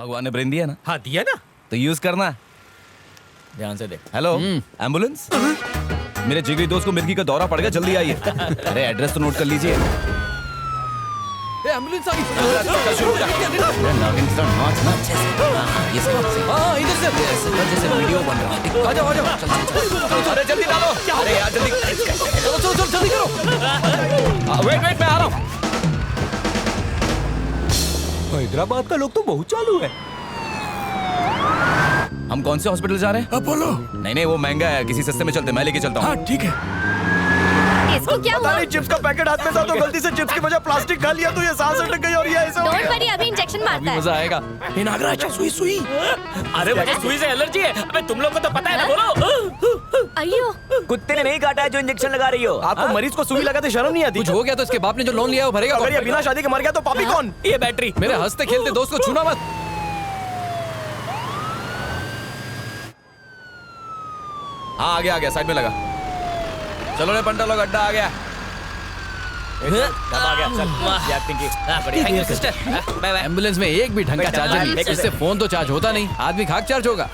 भगवान ने ब्रेन दिया ना, हाँ दिया ना। तो यूज करना। ध्यान से देख। Hello, ambulance. मेरे जिगरी दोस्त को मिर्गी का दौरा पड़ गया, जल्दी आइए। अरे एड्रेस तो नोट कर लीजिए। एम्बुलेंस आ गई। जैसे वीडियो बन रहा है। आ जाओ आ जाओ। अरे जल्दी डालो। अरे यार जल्दी। चलो चलो चलो जल्दी करो। वेट मैं आ रहा हूँ। हैदराबाद का लोग तो बहुत चालू है। हम कौन से हॉस्पिटल जा रहे हैं? अपोलो। नहीं वो महंगा है, किसी सस्ते में चलते, मैं लेके चलता हूँ। हाँ ठीक है। इसको क्या हुआ? चिप्स का पैकेट हाथ में था तो गलती से चिप्स की वजह प्लास्टिक खा लिया तो ये सांस अटक गई और ये ऐसा हो डोंट गया। वरी, अभी इंजेक्शन मारता है। मजा आएगा। नागराज सुई सुई। अरे मुझे सुई से एलर्जी है। अबे तुम लोग को तो पता है ना, बोलो। अयो, कुत्ते ने नहीं काटा है जो इंजेक्शन लगा रही हो। आपको मरीज को सुई लगाते शर्म नहीं आती? कुछ हो गया तो इसके बाप ने जो लोन लिया है वो भरेगा। अगर ये बिना शादी के मर गया तो पापी कौन? ये बैटरी। मेरे हंसते खेलते दोस्त को छूना मत। हाँ आ गया साइड में लगा। चलो रे पंटा लोग, अड्डा आ गया। अब आ गया। चल ये एक्टिंग की। बढ़िया। Thank you sister. Bye bye. Ambulance में एक भी ढंग का चार्जर नहीं, इससे फोन तो चार्ज होता नहीं, आदमी खाक चार्ज होगा।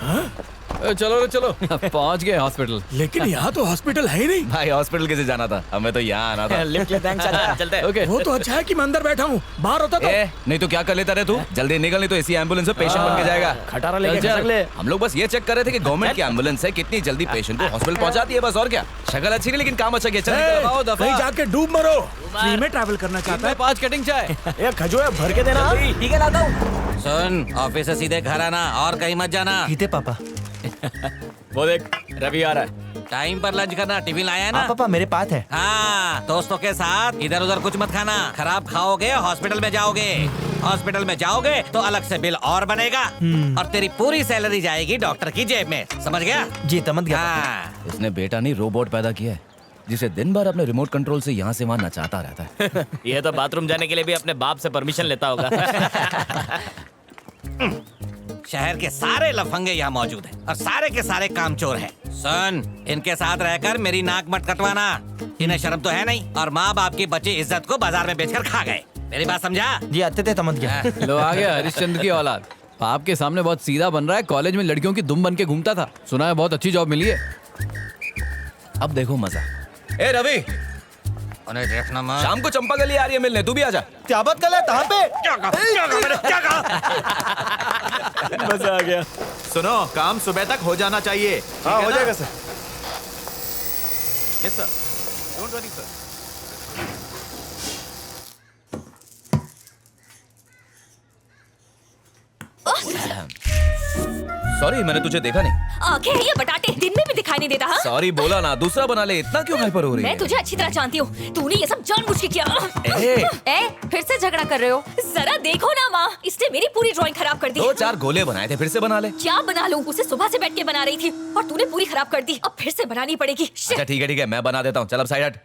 चलो रे चलो। पहुंच गए हॉस्पिटल। लेकिन यहाँ तो हॉस्पिटल है ही नहीं। भाई हॉस्पिटल कैसे जाना था, हमें तो यहाँ आना था। लिफ्ट ले, थैंक्स। चलते हैं। ओके वो तो अच्छा है कि मैं अंदर बैठा हूँ, बाहर होता तो नहीं तो क्या कर लेता रे तू? जल्दी निकल, नहीं तो इसी एम्बुलेंस में पेशेंट बन के जाएगा। खटारा लेके चल, खसक ले। हम लोग बस ये चेक कर रहे थे कि गवर्नमेंट की एम्बुलेंस है कितनी जल्दी पेशेंट को हॉस्पिटल पहुंचाती है, बस और क्या। शक्ल अच्छी नहीं लेकिन काम अच्छा किया। चल निकल। आओ दफा। कहीं जाके डूब मरो। फ्री में ट्रैवल करना चाहता है। 5 कटिंग चाय। ये खजूर भर के देना। ठीक है लाता हूँ। सुन, ऑफिस से सीधे घर आना और कहीं मत जाना। पीते पापा। वो देख, रवि आ रहा है। टाइम पर लंच करना। टिफिन लाया है ना? पापा मेरे पास है। हाँ, दोस्तों के साथ इधर उधर कुछ मत खाना। खराब खाओगे हॉस्पिटल में जाओगे। हॉस्पिटल में जाओगे तो अलग से बिल और बनेगा और तेरी पूरी सैलरी जाएगी डॉक्टर की जेब में। समझ गया? जी समझ गया। हाँ। इसने बेटा नहीं रोबोट पैदा किया है, जिसे दिन भर अपने रिमोट कंट्रोल से यहाँ से वहाँ नचाता रहता है। ये तो बाथरूम जाने के लिए भी अपने बाप से परमिशन लेता होगा। शहर के सारे लफंगे यहाँ मौजूद हैं और सारे के सारे कामचोर हैं। सुन, इनके साथ रहकर मेरी नाक मत कटवाना। इन्हें शर्म तो है नहीं और माँ बाप की बची इज्जत को बाजार में बेचकर खा गए। मेरी बात समझा? जी आते थे समझ गया। लो आ गया हरिश्चंद्र की औलाद। आपके सामने बहुत सीधा बन रहा है, कॉलेज में लड़कियों की दुम बन के घूमता था, सुना है बहुत अच्छी जॉब मिली है। अब देखो मजा। ए रवि, उन्हें देखना मत। शाम को चंपा गली आ रही है मिलने, तू भी आजा। क्या बात कर रहा है? कहाँ पे? क्या कहा मैंने? क्या कहा? मजा आ गया। सुनो, काम सुबह तक हो जाना चाहिए। हाँ हो जाएगा sir. Yes sir, don't worry sir. Sorry, मैंने तुझे देखा नहीं। आंखें हैं ये बटाटे, दिन में भी दिखाई नहीं देता। हाँ? सॉरी बोला ना, दूसरा बना ले। इतना क्यों हाइपर हो रही है? मैं तुझे अच्छी तरह जानती हूँ, तूने ये सब जानबूझ के किया। ए, फिर से झगड़ा कर रहे हो? जरा देखो ना माँ, इसने मेरी पूरी ड्राइंग खराब कर दी। 2-4 गोले बनाए थे, फिर से बना ले। क्या बना लूं? उसे सुबह से बैठ के बना रही थी और तूने पूरी खराब कर दी। अब फिर से बनानी पड़ेगी। अच्छा ठीक है, मैं बना देता हूँ। चल अब साइड हट।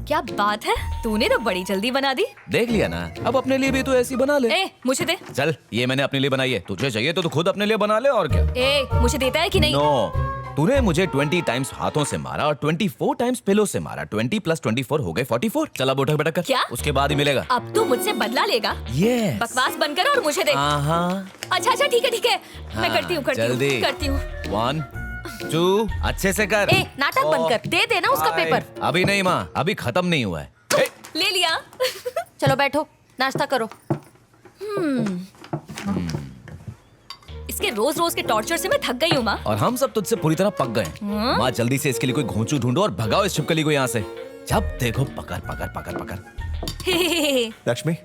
क्या बात है, तूने तो बड़ी जल्दी बना दी। देख लिया ना, अब अपने लिए भी तो ऐसी बना ले। ए, मुझे दे। चल, ये मैंने अपने लिए बनाई है, तुझे चाहिए तो तू खुद अपने लिए बना ले और क्या। ए, मुझे देता है कि नहीं? नो, तूने मुझे 20 टाइम्स हाथों से मारा और 24 टाइम्स पिलो से मारा। 20 + 24 हो गए 44। चल अब उठक बैठक कर। क्या? उसके बाद ही मिलेगा। अब तू मुझसे बदला लेगा? Yes। बकवास बंद कर और मुझे दे। अच्छा ठीक है, मैं करती हूँ जल्दी। करती हूँ। 1 2 अच्छे से कर। ए, नाटक बंद कर, दे देना उसका पेपर। अभी नहीं माँ, अभी खत्म नहीं हुआ है। ले लिया। चलो बैठो, नाश्ता करो। इसके रोज रोज के टॉर्चर से मैं थक गई हूँ माँ। और हम सब तुझसे पूरी तरह पक गए हैं। माँ जल्दी से इसके लिए कोई घोंचू ढूंढो और भगाओ इस छिपकली को यहाँ से। जब देखो पकड़ पकड़ पकड़ पकड़। लक्ष्मी,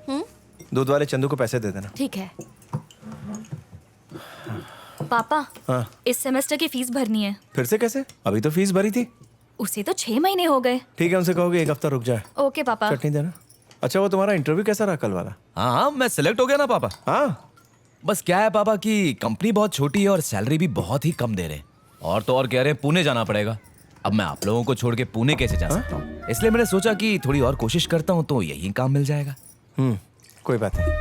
दूध वाले चंदू को पैसे दे देना। ठीक है। पापा, हाँ। इस सेमेस्टर की फीस भरनी है। फिर से कैसे? अभी तो फीस भरी थी। उसे तो 6 महीने हो गए। ठीक है, उनसे कहोगे 1 हफ्ता रुक जाए। ओके पापा। चटनी देना। अच्छा वो तुम्हारा इंटरव्यू कैसा रहा कल वाला? हाँ, मैं सिलेक्ट हो गया ना पापा। हाँ बस क्या है पापा कि कंपनी बहुत छोटी है और सैलरी भी बहुत ही कम दे रहे हैं। और तो और कह रहे हैं पुणे जाना पड़ेगा। अब मैं आप लोगों को छोड़ के पुणे कैसे जा सकता हूँ? इसलिए मैंने सोचा कि थोड़ी और कोशिश करता हूँ तो यही काम मिल जाएगा। कोई बात नहीं।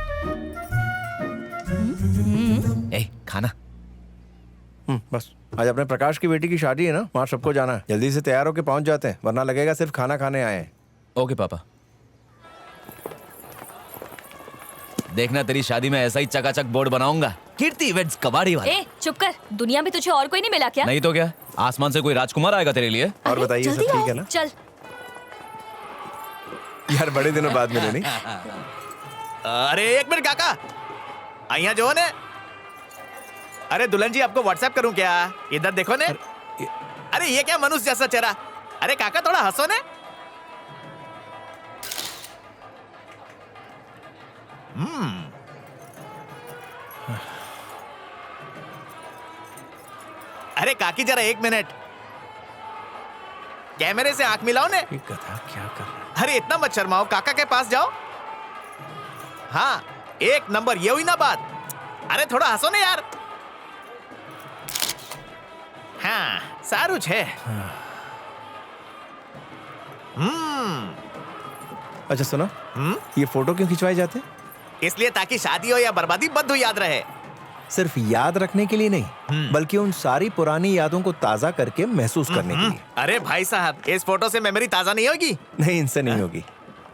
ए, खाना। बस आज अपने प्रकाश की बेटी की शादी है ना, वहाँ सबको जाना है। जल्दी से तैयार होके पहुंच जाते हैं, वरना लगेगा सिर्फ खाना खाने आए हैं। ओके पापा। देखना तेरी शादी में ऐसा ही चकाचक बोर्ड बनाऊंगा, कीर्ति इवेंट्स कबाड़ी वाला। ए चुप कर, दुनिया में तुझे और कोई नहीं मिला क्या? नहीं तो क्या, आसमान से कोई राजकुमार आएगा तेरे लिए? और अरे, बताइए, सब जल्दी ठीक आओ, है ना? चल। यार बड़े दिनों बाद मिले नहीं? अरे एक मिनट काका, અહીંયા જો ને। अरे दुल्हन जी आपको व्हाट्सएप करूं क्या? इधर देखो ने। अरे ये क्या मनुष्य जैसा चेहरा। अरे काका थोड़ा हंसो ने। अरे काकी जरा एक मिनट, कैमरे से आंख मिलाओ ने। ये गधा क्या कर रहा है? अरे इतना मत शर्माओ, काका के पास जाओ। हाँ एक नंबर, ये हुई ना बात। अरे थोड़ा हंसो ने यार। हाँ सारू छे। अच्छा सुनो, ये फोटो क्यों खिंचवाए जाते हैं? इसलिए ताकि शादी हो या बर्बादी बद्दू याद रहे। सिर्फ याद रखने के लिए नहीं, बल्कि उन सारी पुरानी यादों को ताजा करके महसूस करने के लिए। अरे भाई साहब, इस फोटो से मेमोरी ताजा नहीं होगी? नहीं, इनसे नहीं होगी,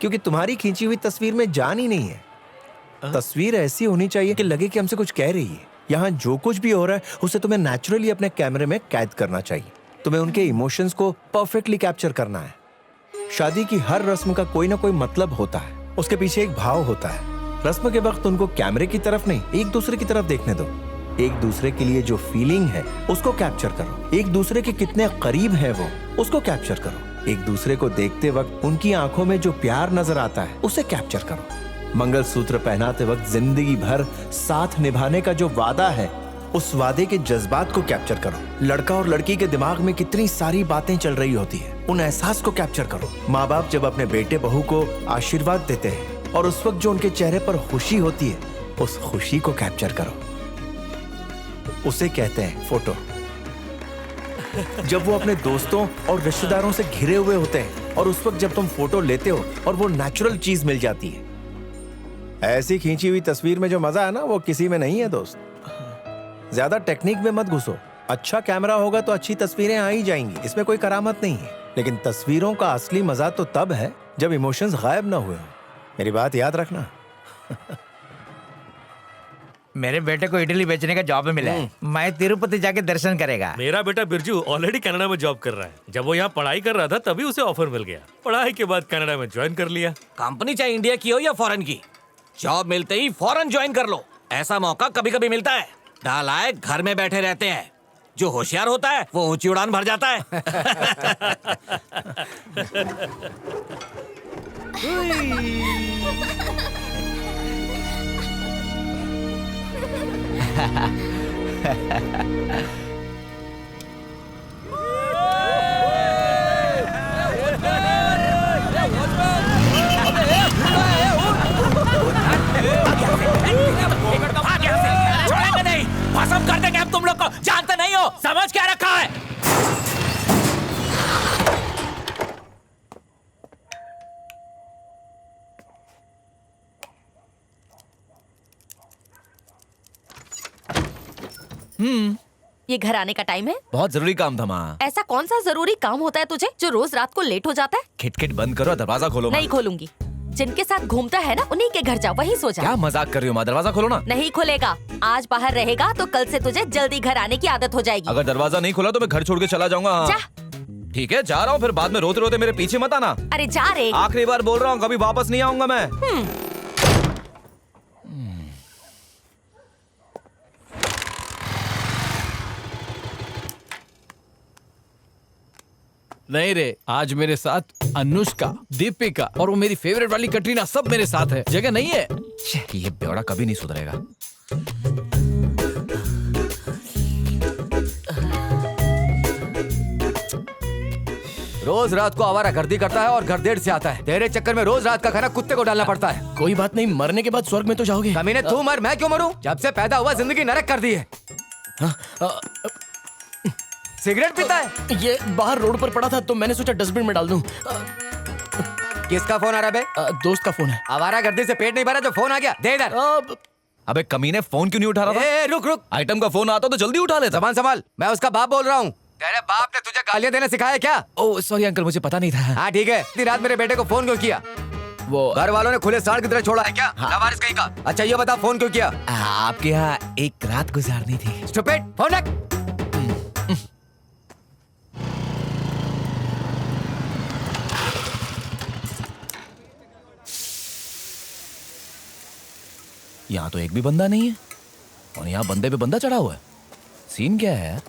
क्योंकि तुम्हारी खींची हुई तस्वीर में जान ही नहीं है। तस्वीर ऐसी होनी चाहिए कि लगे कि हमसे कुछ कह रही है। यहाँ जो कुछ भी हो रहा है उसे तुम्हें नेचुरली अपने कैमरे में कैद करना चाहिए। तुम्हें उनके इमोशंस को परफेक्टली कैप्चर करना है। शादी की हर रस्म का कोई ना कोई मतलब होता है, उसके पीछे एक भाव होता है। रस्म के वक्त उनको कैमरे की तरफ नहीं, एक दूसरे की तरफ देखने दो। एक दूसरे के लिए जो फीलिंग है उसको कैप्चर करो। एक दूसरे के कितने करीब है वो, उसको कैप्चर करो। एक दूसरे को देखते वक्त उनकी आंखों में जो प्यार नजर आता है उसे कैप्चर करो। मंगलसूत्र पहनाते वक्त जिंदगी भर साथ निभाने का जो वादा है, उस वादे के जज्बात को कैप्चर करो। लड़का और लड़की के दिमाग में कितनी सारी बातें चल रही होती है, उन एहसास को कैप्चर करो। माँ बाप जब अपने बेटे बहू को आशीर्वाद देते हैं और उस वक्त जो उनके चेहरे पर खुशी होती है, उस खुशी को कैप्चर करो। उसे कहते हैं फोटो। जब वो अपने दोस्तों और रिश्तेदारों से घिरे हुए होते हैं और उस वक्त जब तुम फोटो लेते हो और वो नेचुरल चीज मिल जाती है। ऐसी खींची हुई तस्वीर में जो मजा है ना, वो किसी में नहीं है दोस्त। ज्यादा टेक्निक में मत घुसो। अच्छा कैमरा होगा तो अच्छी तस्वीरें आ ही जाएंगी, इसमें कोई करामत नहीं है। लेकिन तस्वीरों का असली मजा तो तब है जब इमोशंस गायब ना हुए हो। मेरी बात याद रखना। मेरे बेटे को इटली बेचने का जॉब मिला है। मैं तिरुपति जाके दर्शन करेगा। मेरा बेटा बिरजू ऑलरेडी कनाडा में जॉब कर रहा है। जब वो यहाँ पढ़ाई कर रहा था तभी उसे ऑफर मिल गया। पढ़ाई के बाद कनाडा में ज्वाइन कर लिया। कंपनी चाहे इंडिया की हो या फॉरेन की, जॉब मिलते ही फौरन ज्वाइन कर लो। ऐसा मौका कभी कभी मिलता है। नालायक घर में बैठे रहते हैं, जो होशियार होता है वो ऊंची उड़ान भर जाता है। छोड़ेंगे नहीं, भस्म कर देंगे हम तुम लोग को। जानते नहीं हो समझ क्या रखा है? ये घर आने का टाइम है? बहुत जरूरी काम था माँ। ऐसा कौन सा जरूरी काम होता है तुझे जो रोज रात को लेट हो जाता है? खिटखिट बंद करो, दरवाजा खोलो माँ। नहीं खोलूंगी। जिनके साथ घूमता है ना, उन्हीं के घर जा, वहीं सो जा। क्या मजाक कर रही हो माँ, दरवाजा खोलो ना। नहीं खुलेगा। आज बाहर रहेगा तो कल से तुझे जल्दी घर आने की आदत हो जाएगी। अगर दरवाजा नहीं खोला तो मैं घर छोड़ के चला जाऊंगा। हाँ। जा। ठीक है, जा रहा हूँ, फिर बाद में रोते रोते मेरे पीछे मत आना। अरे जा रे। आखिरी बार बोल रहा हूँ, कभी वापस नहीं आऊंगा मैं। नहीं रे, आज मेरे साथ अनुष्का, दीपिका और वो मेरी फेवरेट वाली कटरीना सब मेरे साथ है। जगह नहीं है। ये बेवड़ा कभी नहीं सुधरेगा। रोज रात को आवारागर्दी करता है और घर देर से आता है। तेरे चक्कर में रोज रात का खाना कुत्ते को डालना पड़ता है। कोई बात नहीं, मरने के बाद स्वर्ग में तो जाओगे। कमीने तू मर, मैं क्यों मरूं? जब से पैदा हुआ जिंदगी नरक कर दी है। सिगरेट पीता है? ये बाहर रोड पर पड़ा था तो मैंने सोचा डस्टबिन में डाल दूं। किसका फोन आ रहा है बे? दोस्त का फोन है। आवारागर्दी से पेट नहीं भरा जो फोन आ गया? दे इधर। अबे कमीने फोन क्यों नहीं उठा रहा था? ए, रुक रुक, आइटम का फोन आता तो जल्दी उठा लेता। जबान संभाल, मैं उसका बाप बोल रहा हूँ। तेरे बाप ने तुझे गालियां देना सिखाया क्या? ओह सॉरी अंकल, मुझे पता नहीं था। हाँ ठीक है, इतनी रात मेरे बेटे को फोन क्यों किया? वो घर वालों ने खुले सांड की तरह छोड़ा है क्या? लावारिस कहीं का। अच्छा ये बता, फोन क्यों किया? आपके यहाँ एक रात गुजारनी थी। स्टूपिड, फोन रख। यहाँ तो एक भी बंदा नहीं है और यहाँ बंदे पे बंदा चढ़ा हुआ है। सीन क्या है?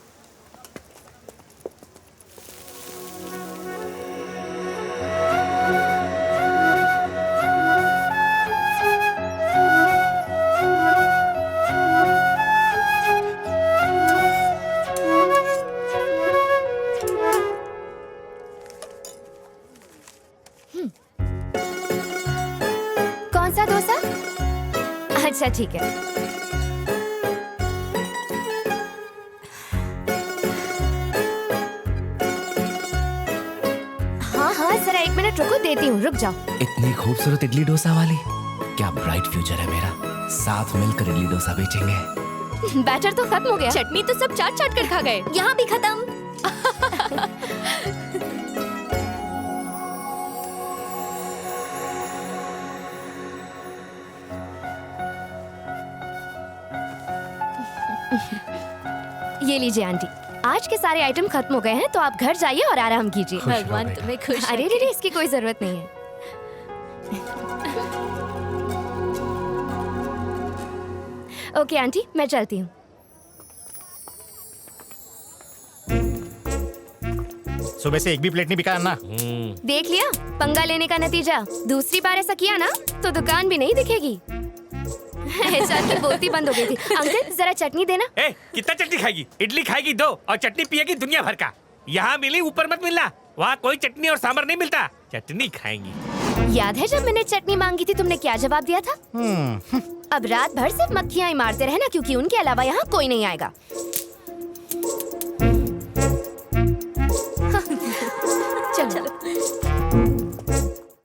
कौन सा डोसा? अच्छा ठीक है। हाँ हाँ जरा 1 मिनट रुको, देती हूँ, रुक जाओ। इतनी खूबसूरत इडली डोसा वाली, क्या ब्राइट फ्यूचर है मेरा। साथ मिलकर इडली डोसा बेचेंगे। बैटर तो खत्म हो गया। चटनी तो सब चाट चाट कर खा गए, यहाँ भी खत्म। ये लीजिए आंटी, आज के सारे आइटम खत्म हो गए हैं, तो आप घर जाइए और आराम कीजिए। भगवान तुम्हें खुश अरे रखे। रे, इसकी कोई जरूरत नहीं है। ओके आंटी, मैं चलती हूँ। सुबह से एक भी प्लेट नहीं बिका अन्ना। देख लिया पंगा लेने का नतीजा। दूसरी बार ऐसा किया ना तो दुकान भी नहीं दिखेगी। एचआर की बोलती बंद हो गई थी। अंकल जरा चटनी देना। ए, कितना चटनी खाएगी? इडली खाएगी 2 और चटनी पिएगी दुनिया भर का। यहाँ मिली ऊपर मत मिलना, वहाँ कोई चटनी और सांभर नहीं मिलता। चटनी खाएंगी। याद है जब मैंने चटनी मांगी थी, तुमने क्या जवाब दिया था? अब रात भर सिर्फ मक्खियाँ ही मारते रहना, क्योंकि उनके अलावा यहाँ कोई नहीं आएगा।